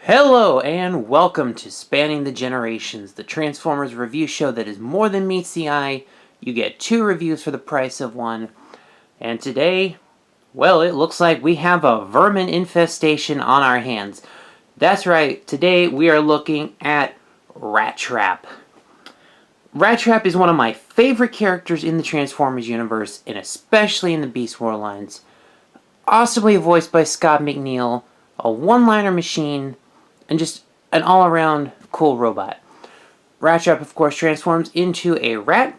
Hello and welcome to Spanning the Generations, the Transformers review show that is more than meets the eye. You get 2 reviews for the price of 1. And today, well, it looks like we have a vermin infestation on our hands. That's right, today we are looking at Rattrap. Rattrap is one of my favorite characters in the Transformers universe, and especially in the Beast War lines. Awesomely voiced by Scott McNeil, a one-liner machine, and just an all-around cool robot. Rattrap, of course, transforms into a rat.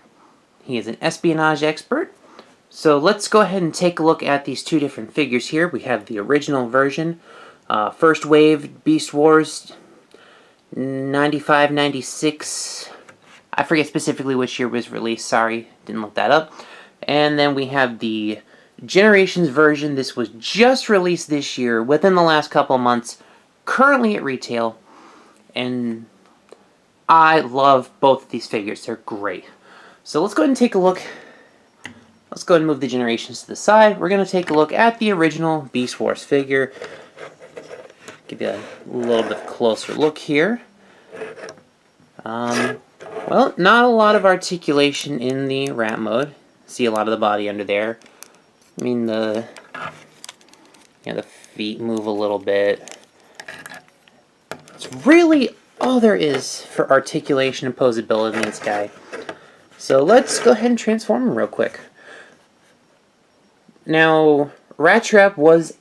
He is an espionage expert. So let's go ahead and take a look at these 2 different figures here. We have the original version, first wave Beast Wars, 95, 96. I forget specifically which year it was released. Sorry, didn't look that up. And then we have the Generations version. This was just released this year, within the last couple of months, currently at retail, and I love both of these figures. They're great. So let's go ahead and take a look. Let's go ahead and move the Generations to the side. We're going to take a look at the original Beast Wars figure. Give you a little bit closer look here. Well, not a lot of articulation in the rat mode. See a lot of the body under there. I mean, the feet move a little bit. It's really all there is for articulation and posability in this guy. So let's go ahead and transform him real quick. Now, Rattrap was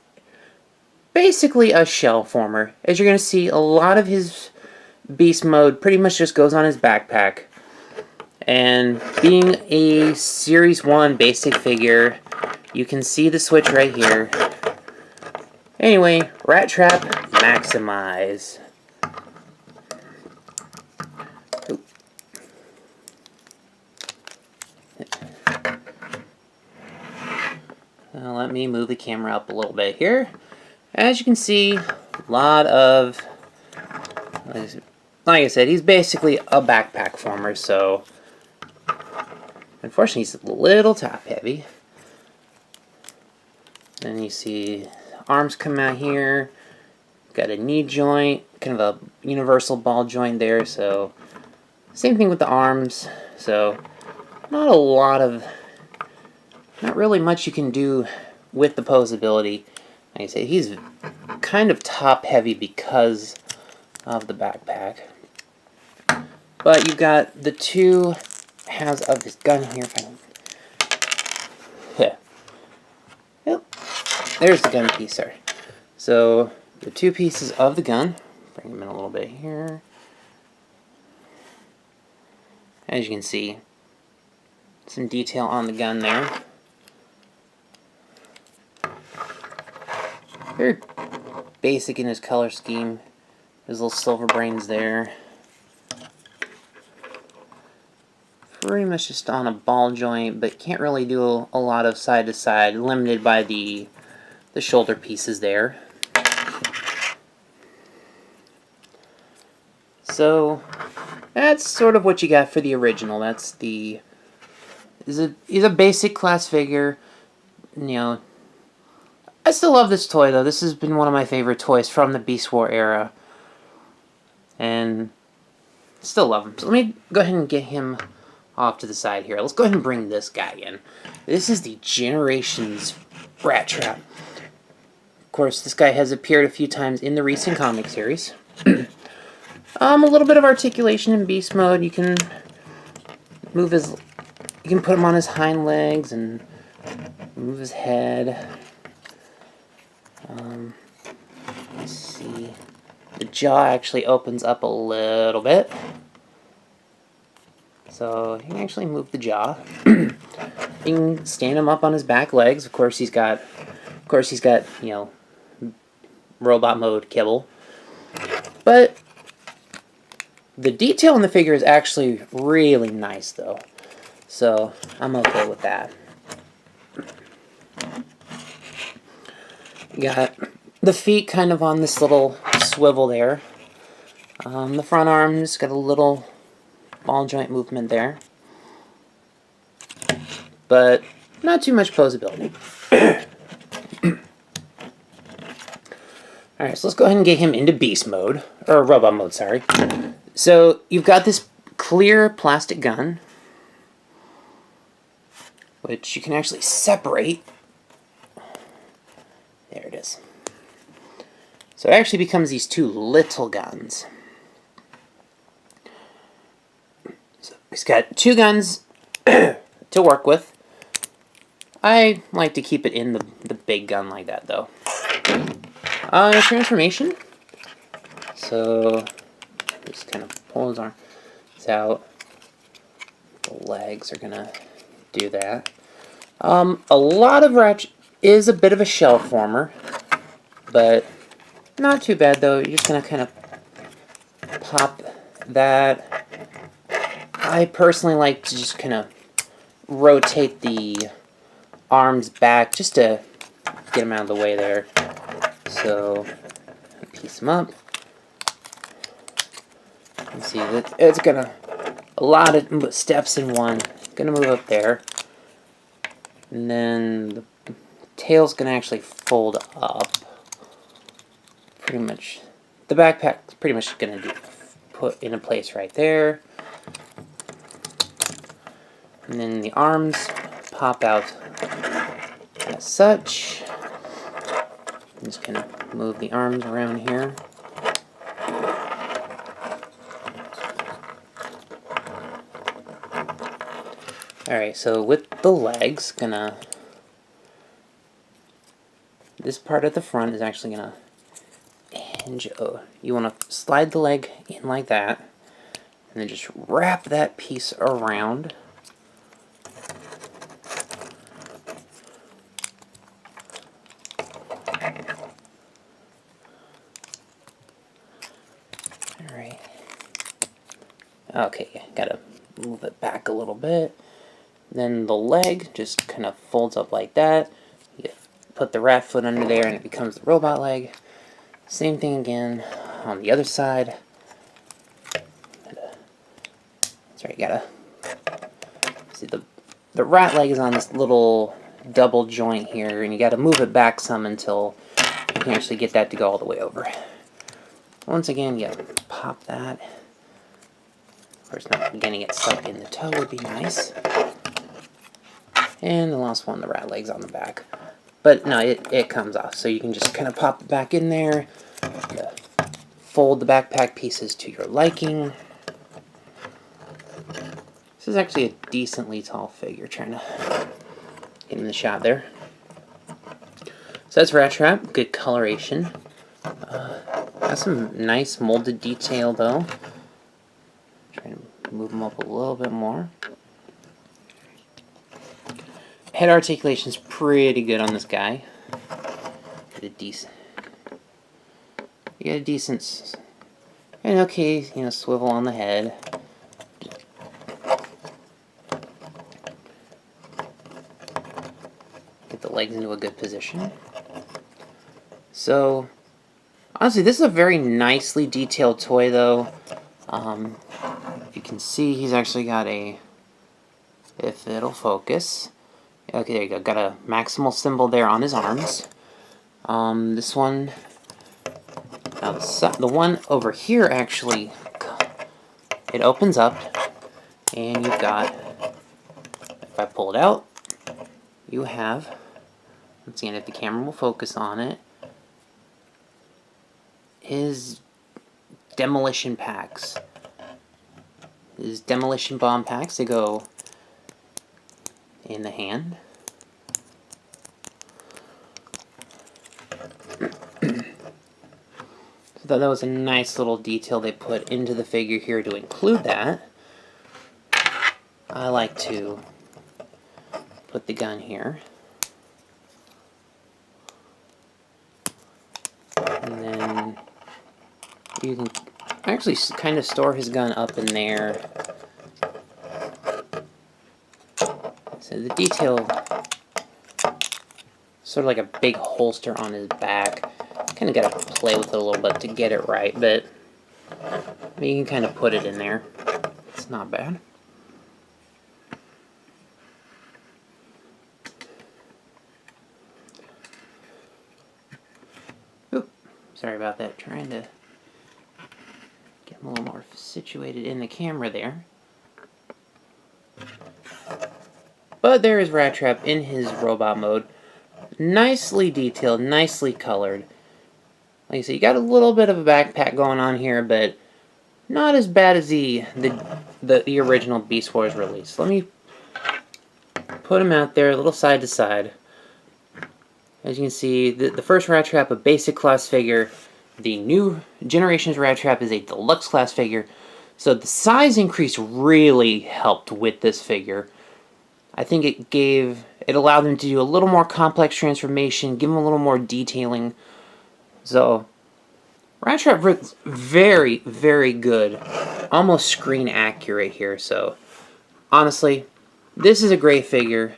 basically a shell former. As you're going to see, a lot of his beast mode pretty much just goes on his backpack. And being a Series 1 basic figure, you can see the switch right here. Anyway, Rattrap Maximize. Now let me move the camera up a little bit here. As you can see, a lot of, like I said, he's basically a backpack former, so unfortunately he's a little top heavy. Then you see arms come out here. Got a knee joint, kind of a universal ball joint there, so same thing with the arms. So not really much you can do with the posability. Like I say, he's kind of top heavy because of the backpack. But you've got the 2 halves of his gun here. Yep. There's the gun piece, sorry. So the 2 pieces of the gun. Bring them in a little bit here. As you can see, some detail on the gun there. Very basic in his color scheme. His little silver brains there. Pretty much just on a ball joint, but can't really do a lot of side to side, limited by the shoulder pieces there. So that's sort of what you got for the original. That's he's a basic class figure. You know, I still love this toy though. This has been one of my favorite toys from the Beast War era, and still love him. So let me go ahead and get him off to the side here. Let's go ahead and bring this guy in. This is the Generations Rattrap. Of course, this guy has appeared a few times in the recent comic series. A little bit of articulation in beast mode. You can move you can put him on his hind legs and move his head. Let's see. The jaw actually opens up a little bit. So you can actually move the jaw. You can stand him up on his back legs. Of course he's got, you know, robot mode kibble. But the detail in the figure is actually really nice though. So I'm okay with that. Got the feet kind of on this little swivel there. The front arms got a little ball joint movement there, but not too much posability. Alright, so let's go ahead and get him into beast mode, or robot mode, sorry. So you've got this clear plastic gun, which you can actually separate. There it is. So it actually becomes these two little guns. So he's got two guns to work with. I like to keep it in the big gun like that, though. Transformation. So just kind of pull his arms out. The legs are gonna do that. A lot of Ratchet is a bit of a shell former, but not too bad though. You're just gonna kind of pop that. I personally like to just kind of rotate the arms back just to get them out of the way there. So piece them up. You see that it's gonna a lot of steps in one. Gonna move up there, and then the tail's gonna actually fold up. Pretty much, the backpack's pretty much gonna put into place right there, and then the arms pop out as such. I'm just gonna move the arms around here. Alright, so with the legs, this part at the front is actually gonna hinge. Oh, you want to slide the leg in like that, and then just wrap that piece around. Alright. Okay, gotta move it back a little bit. Then the leg just kind of folds up like that. You put the rat foot under there and it becomes the robot leg. Same thing again on the other side. That's right, you gotta see the rat leg is on this little double joint here, and you gotta move it back some until you can actually get that to go all the way over. Once again, you gotta pop that. Of course, not getting it stuck in the toe would be nice. And the last one, the rat leg's on the back. But no, it comes off, so you can just kind of pop it back in there. Fold the backpack pieces to your liking. This is actually a decently tall figure, trying to get in the shot there. So that's Rattrap, good coloration. Got some nice molded detail though. Trying to move them up a little bit more. Head articulation's pretty good on this guy. You get a decent, and okay, swivel on the head. Get the legs into a good position. So, honestly, this is a very nicely detailed toy, though. You can see he's actually got a, if it'll focus. Okay, there you go. Got a maximal symbol there on his arms. This one, the one over here actually, it opens up, and you've got, if I pull it out, you have, let's see if the camera will focus on it, his demolition packs. His demolition bomb packs, they go in the hand. So that was a nice little detail they put into the figure here to include that. I like to put the gun here. And then you can actually kind of store his gun up in there. So the detail, sort of like a big holster on his back. Kind of got to play with it a little bit to get it right, but you can kind of put it in there. It's not bad. Sorry about that. Trying to get him a little more situated in the camera there. But there is Rattrap in his robot mode. Nicely detailed, nicely colored. Like I said, you got a little bit of a backpack going on here, but not as bad as the original Beast Wars release. Let me put him out there, a little side to side. As you can see, the first Rattrap, a basic class figure. The new Generations Rattrap is a deluxe class figure. So the size increase really helped with this figure. I think it allowed them to do a little more complex transformation, give them a little more detailing. So Rattrap looks very, very good. Almost screen accurate here, so honestly, this is a great figure.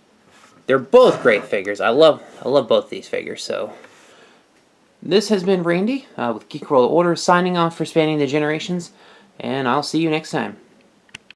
They're both great figures. I love both these figures. So this has been Randy with Geek World Order signing off for Spanning the Generations, and I'll see you next time.